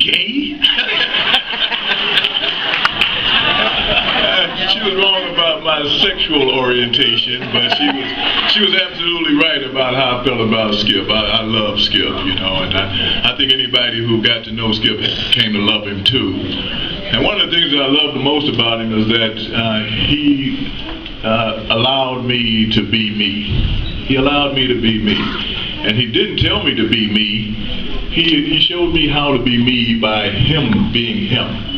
gay? She was wrong about my sexual orientation, but she was absolutely right about how I felt about Skip. I love Skip, you know, and I think anybody who got to know Skip came to love him too. And one of the things that I love the most about him is that he allowed me to be me. He allowed me to be me. And he didn't tell me to be me. He showed me how to be me by him being him.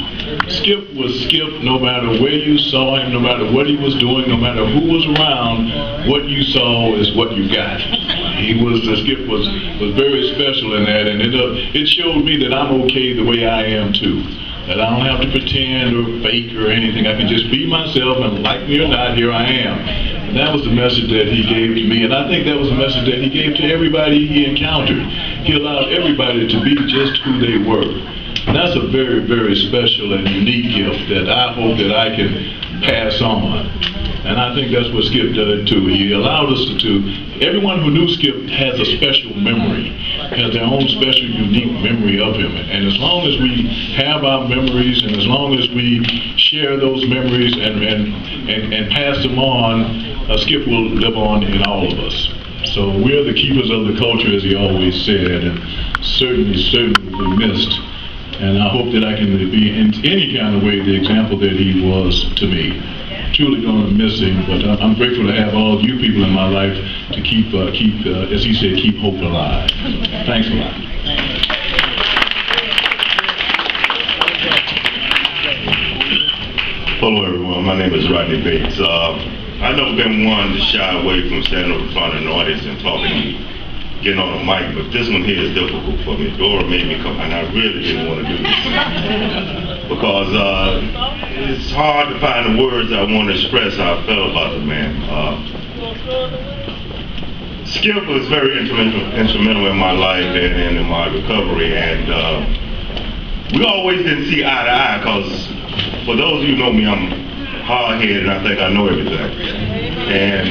Skip was Skip no matter where you saw him, no matter what he was doing, no matter who was around. What you saw is what you got. Skip was very special in that, and it showed me that I'm okay the way I am too. That I don't have to pretend or fake or anything. I can just be myself, and like me or not, here I am. And that was the message that he gave to me, and I think that was the message that he gave to everybody he encountered. He allowed everybody to be just who they were. And that's a very, very special and unique gift that I hope that I can pass on. And I think that's what Skip did too. He allowed us to, everyone who knew Skip has a special memory, has their own special, unique memory of him. And as long as we have our memories, and as long as we share those memories and pass them on, Skip will live on in all of us. So we're the keepers of the culture, as he always said, and certainly will be missed. And I hope that I can be in any kind of way the example that he was to me. Truly going to miss him, but I'm grateful to have all you people in my life to keep, as he said, keep hope alive. Thanks a lot. Hello everyone, my name is Rodney Bates. I've never been one to shy away from standing up in front of an audience and talking, getting on a mic, but this one here is difficult for me. Dora made me come, and I really didn't want to do this. Because it's hard to find the words I want to express how I felt about the man. Skip was very instrumental in my life and in my recovery, and we always didn't see eye to eye, because for those of you who know me, I'm hard-headed and I think I know everything. And,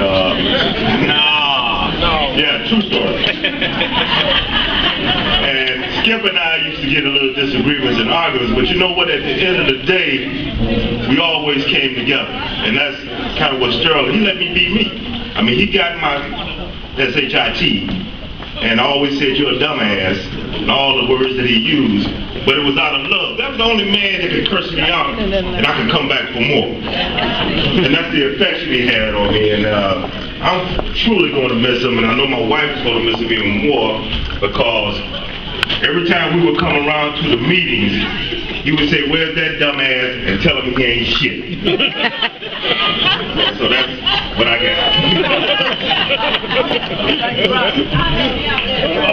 yeah, true story. And Skip and I used to get a little disagreements and arguments, but you know what, at the end of the day, we always came together. And that's kind of what Sterling, he let me be me. I mean, he got my S-H-I-T, and I always said, you're a dumbass, and all the words that he used, but it was out of love. That was the only man that could curse me out, and I could come back for more. And that's the affection he had on me, and I'm truly going to miss him, and I know my wife is going to miss him even more, because every time we would come around to the meetings, he would say, where's that dumbass, and tell him he ain't shit. So that's what I got.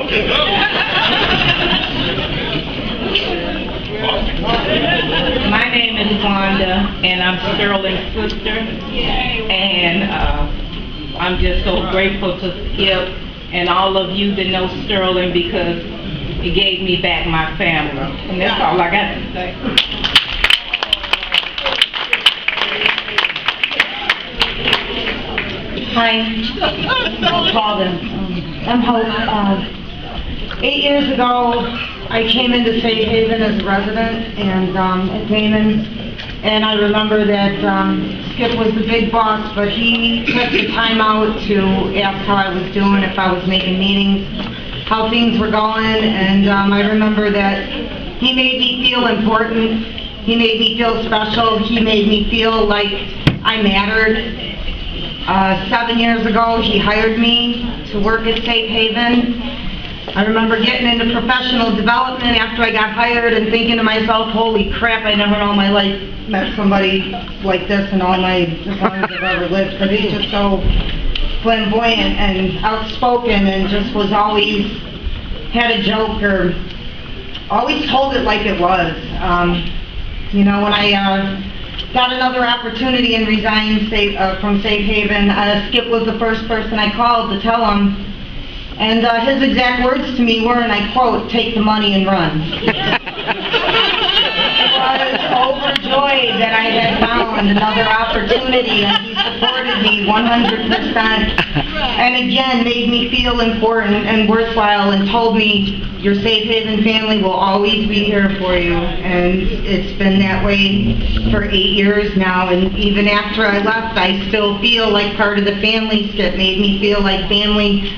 Okay. My name is Wanda, and I'm Sterling's sister, and I'm just so grateful to Skip and all of you that know Sterling, because it gave me back my family, and that's all I got to say. Hi, I'm Hope. 8 years ago, I came into Safe Haven as a resident and at Damon, and I remember that Skip was the big boss, but he took the time out to ask how I was doing, if I was making meetings, how things were going, and I remember that he made me feel important, he made me feel special, he made me feel like I mattered. 7 years ago, he hired me to work at Safe Haven. I remember getting into professional development after I got hired and thinking to myself, holy crap, I never in all my life met somebody like this in all my, as long as I've ever lived, because he's just so flamboyant and outspoken, and just was always, had a joke, or always told it like it was. You know, when I got another opportunity and resigned from Safe Haven, Skip was the first person I called to tell him, and his exact words to me were, and I quote, "Take the money and run." I was overjoyed that I had found another opportunity, and he supported me 100%, and again, made me feel important and worthwhile, and told me, your Safe Haven family will always be here for you. And it's been that way for 8 years now, and even after I left, I still feel like part of the family. Skip made me feel like family.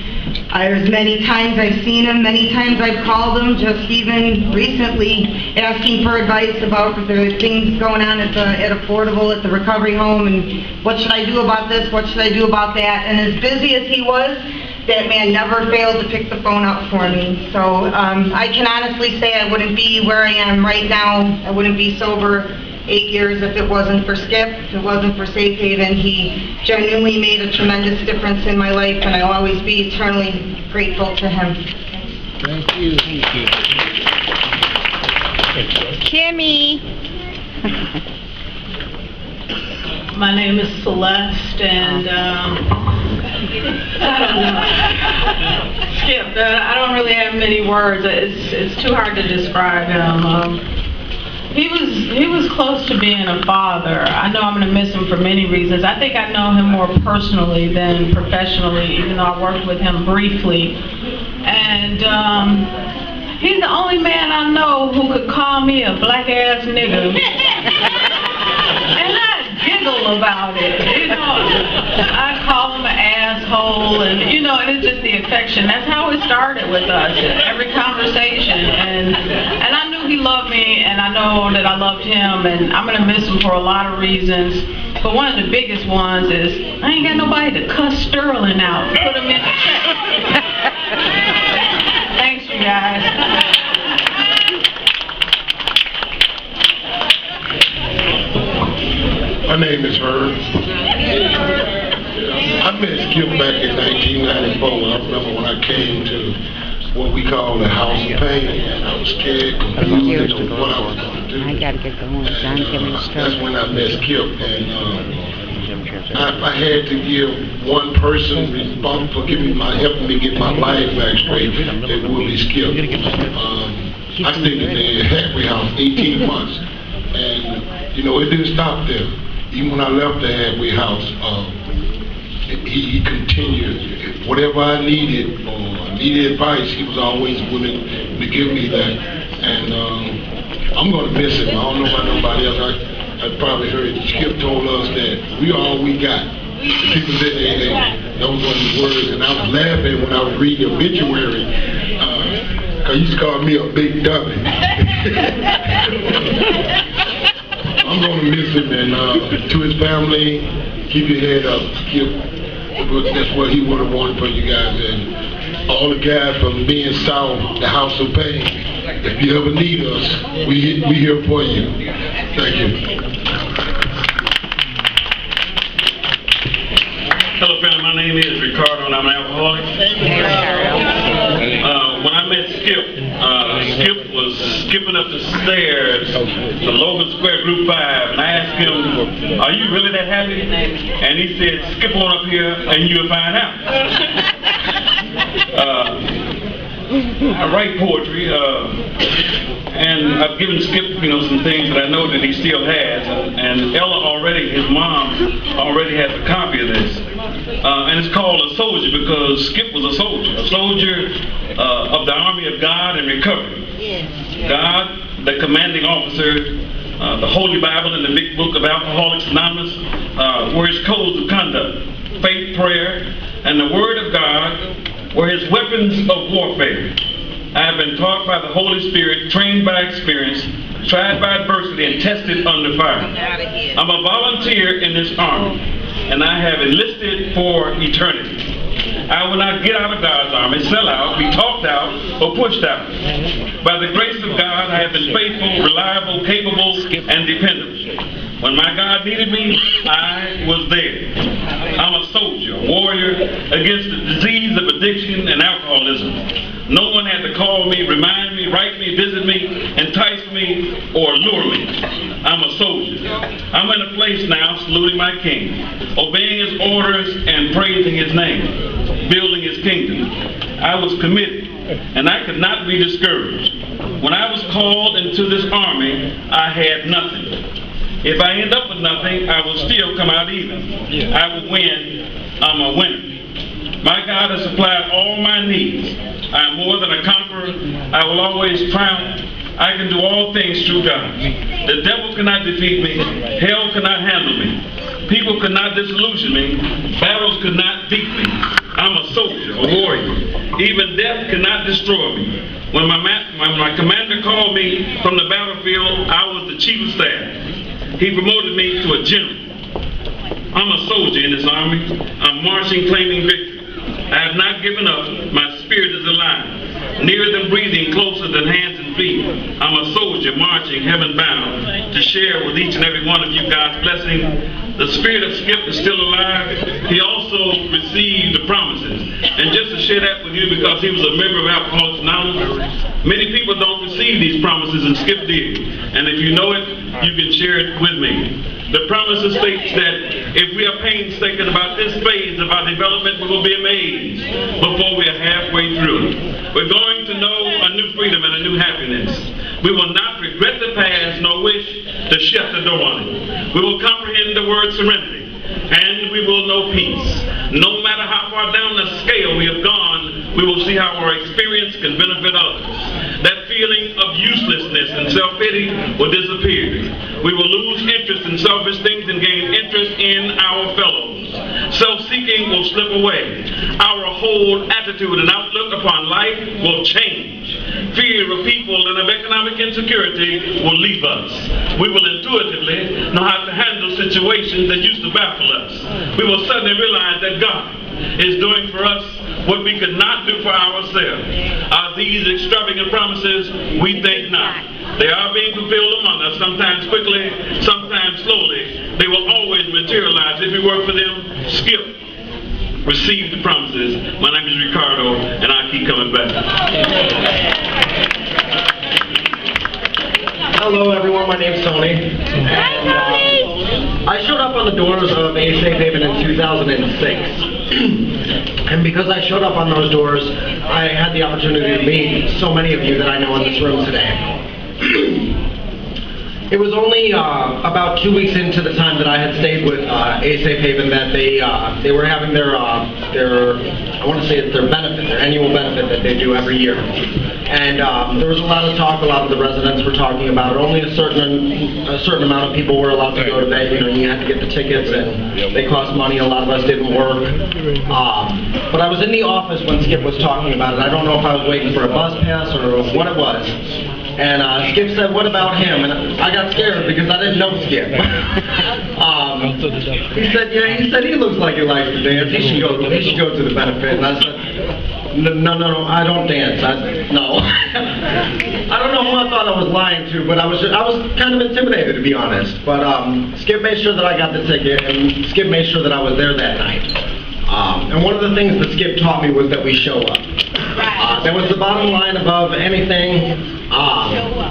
There's many times I've seen him, many times I've called him, just even recently asking for advice about the things going on at Affordable, at the recovery home, and what should I do about this, what should I do about that. And as busy as he was, that man never failed to pick the phone up for me. So I can honestly say I wouldn't be where I am right now. I wouldn't be sober 8 years if it wasn't for Skip, if it wasn't for Safe Haven. He genuinely made a tremendous difference in my life, and I'll always be eternally grateful to him. Thank you. Thank you. Kimmy. My name is Celeste, and I don't know. Skip, I don't really have many words. It's too hard to describe him. He was close to being a father. I know I'm going to miss him for many reasons. I think I know him more personally than professionally, even though I worked with him briefly. And he's the only man I know who could call me a black-ass nigga. And I giggle about it, you know. I call him an asshole, and you know, and it's just the affection. That's how it started with us, every conversation. And I knew he loved me, and I know that I loved him, and I'm gonna miss him for a lot of reasons. But one of the biggest ones is I ain't got nobody to cuss Sterling out, put him in the check. Thanks, you guys. My name is Herb. I met Skip back in 1994. I remember when I came to what we call the House of Pain, and I was scared, confused, didn't know what I was going to do. I gotta get going. John, give me a stroke. That's when I met Skip, and if I had to give one person responsible for helping me get my life back straight, it would be Skip. I stayed in the halfway house 18 months, and you know, it didn't stop there. Even when I left the halfway house, he continued. Whatever I needed or needed advice, he was always willing to give me that. And I'm going to miss him. I don't know about nobody else. I probably heard Skip told us that we are all we got. The people said that was one of the words, and I was laughing when I was reading the obituary, because he used to call me a big dummy. I'm going to miss him, and to his family, keep your head up, Skip. That's what he would have wanted for you guys, and all the guys from being South, the House of Pain. If you ever need us, we here for you. Thank you. Hello, family. My name is Ricardo, and I'm an alcoholic. When I met Skip, Skip was skipping up the stairs to Logan Square Group 5, and I asked him, "Are you really that happy?" And he said, "Skip on up here, and you'll find out." I write poetry, and I've given Skip, you know, some things that I know that he still has, and Ella already, his mom, already has a copy of this, and it's called A Soldier because Skip was a soldier of the Army of God and Recovery. God, the commanding officer, the Holy Bible and the Big Book of Alcoholics Anonymous were his codes of conduct, faith, prayer, and the Word of God were his weapons of warfare. I have been taught by the Holy Spirit, trained by experience, tried by adversity, and tested under fire. I'm a volunteer in this army, and I have enlisted for eternity. I will not get out of God's army, sell out, be talked out, or pushed out. By the grace of God, I have been faithful, reliable, capable, and dependable. When my God needed me, I was there. I'm a soldier, a warrior against the disease of addiction and alcoholism. No one had to call me, remind me, write me, visit me, entice me, or lure me. I'm a soldier. I'm in a place now saluting my King, obeying his orders and praising his name, building his kingdom. I was committed, and I could not be discouraged. When I was called into this army, I had nothing. If I end up with nothing, I will still come out even. I will win. I'm a winner. My God has supplied all my needs. I am more than a conqueror. I will always triumph. I can do all things through God. The devil cannot defeat me. Hell cannot handle me. People could not disillusion me. Battles could not beat me. I'm a soldier, a warrior. Even death cannot destroy me. When my commander called me from the battlefield, I was the chief of staff. He promoted me to a general. I'm a soldier in this army. I'm marching, claiming victory. I have not given up. My spirit is alive. Nearer than breathing, closer than hands and feet. I'm a soldier marching heaven bound to share with each and every one of you God's blessing. The spirit of Skip is still alive. He also received the promises. And just to share that with you, because he was a member of Alcoholics Anonymous, many people don't receive these promises, and Skip did. And if you know it, you can share it with me. The promises states that if we are painstaking about this phase of our development, we will be amazed before we are halfway through. We're going to know a new freedom and a new happiness. We will not regret the past nor wish to shut the door on it. We will comprehend the word serenity, and we will know peace. No matter how far down the scale we have gone, we will see how our experience can benefit others. That feeling of uselessness and self-pity will disappear. We will lose interest in selfish things and gain interest in our fellows. Self-seeking will slip away. Our whole attitude and outlook upon life will change. Fear of people and of economic insecurity will leave us. We will intuitively know how to handle situations that used to baffle us. We will suddenly realize that God is doing for us what we could not do for ourselves. Are these extravagant promises? We think not. They are being fulfilled among us, sometimes quickly, sometimes slowly. They will always materialize if we work for them. Skip, receive the promises. My name is Ricardo, and I keep coming back. Hello everyone, my name's Tony. Hi, Tony! I showed up on the doors of A Safe Haven in 2006. And because I showed up on those doors, I had the opportunity to meet so many of you that I know in this room today. It was only about 2 weeks into the time that I had stayed with A Safe Haven that they were having their I want to say it's their benefit, their annual benefit that they do every year. And there was a lot of talk. A lot of the residents were talking about it. Only a certain amount of people were allowed to go to that. You know, you had to get the tickets, and they cost money. A lot of us didn't work. But I was in the office when Skip was talking about it. I don't know if I was waiting for a bus pass or what it was. And Skip said, "What about him?" And I got scared because I didn't know Skip. He said, "Yeah." He said, "He looks like he likes to dance. He should go to the benefit." And I said, No, I don't dance. No. I don't know who I thought I was lying to, but I was kind of intimidated, to be honest. But Skip made sure that I got the ticket, and Skip made sure that I was there that night. And one of the things that Skip taught me was that we show up. That was the bottom line above anything.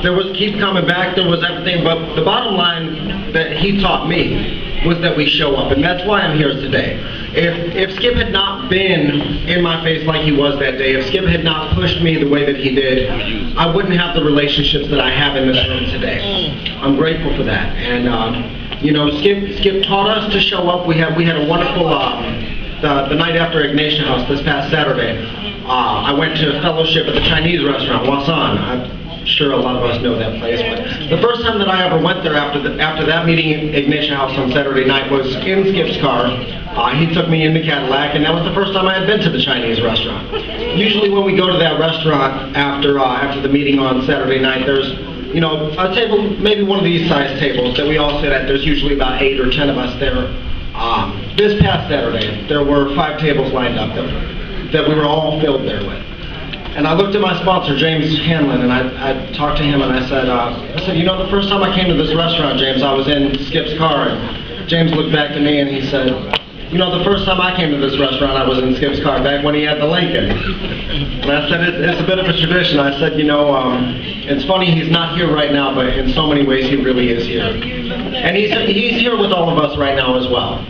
There was keep coming back, there was everything, but the bottom line that he taught me was that we show up, and that's why I'm here today. If Skip had not been in my face like he was that day, if Skip had not pushed me the way that he did, I wouldn't have the relationships that I have in this room today. I'm grateful for that. And you know, Skip taught us to show up. We had a wonderful the night after Ignatia House this past Saturday. I went to fellowship at the Chinese restaurant, Wasan. I'm sure a lot of us know that place, but the first time that I ever went there after that meeting in Ignatia House on Saturday night was in Skip's car. He took me in the Cadillac, and that was the first time I had been to the Chinese restaurant. Usually when we go to that restaurant after the meeting on Saturday night, there's, you know, a table, maybe one of these size tables that we all sit at. There's usually about 8 or 10 of us there. This past Saturday, there were 5 tables lined up that we were all filled there with. And I looked at my sponsor, James Hanlon, and I talked to him, and I said, you know, the first time I came to this restaurant, James, I was in Skip's car. And James looked back to me and he said, you know, the first time I came to this restaurant, I was in Skip's car back when he had the Lincoln. And I said, it's a bit of a tradition. I said, you know, it's funny he's not here right now, but in so many ways he really is here. And he's here with all of us right now as well.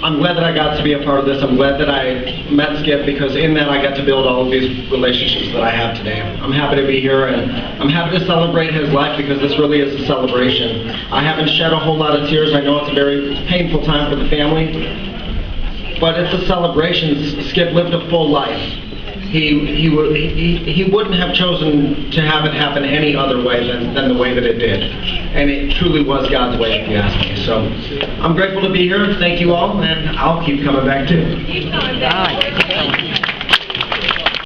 I'm glad that I got to be a part of this. I'm glad that I met Skip, because in that I got to build all of these relationships that I have today. I'm happy to be here, and I'm happy to celebrate his life, because this really is a celebration. I haven't shed a whole lot of tears. I know it's a very painful time for the family, but it's a celebration. Skip lived a full life. He wouldn't have chosen to have it happen any other way than the way that it did. And it truly was God's way, if you ask me. So I'm grateful to be here. Thank you all, and I'll keep coming back too.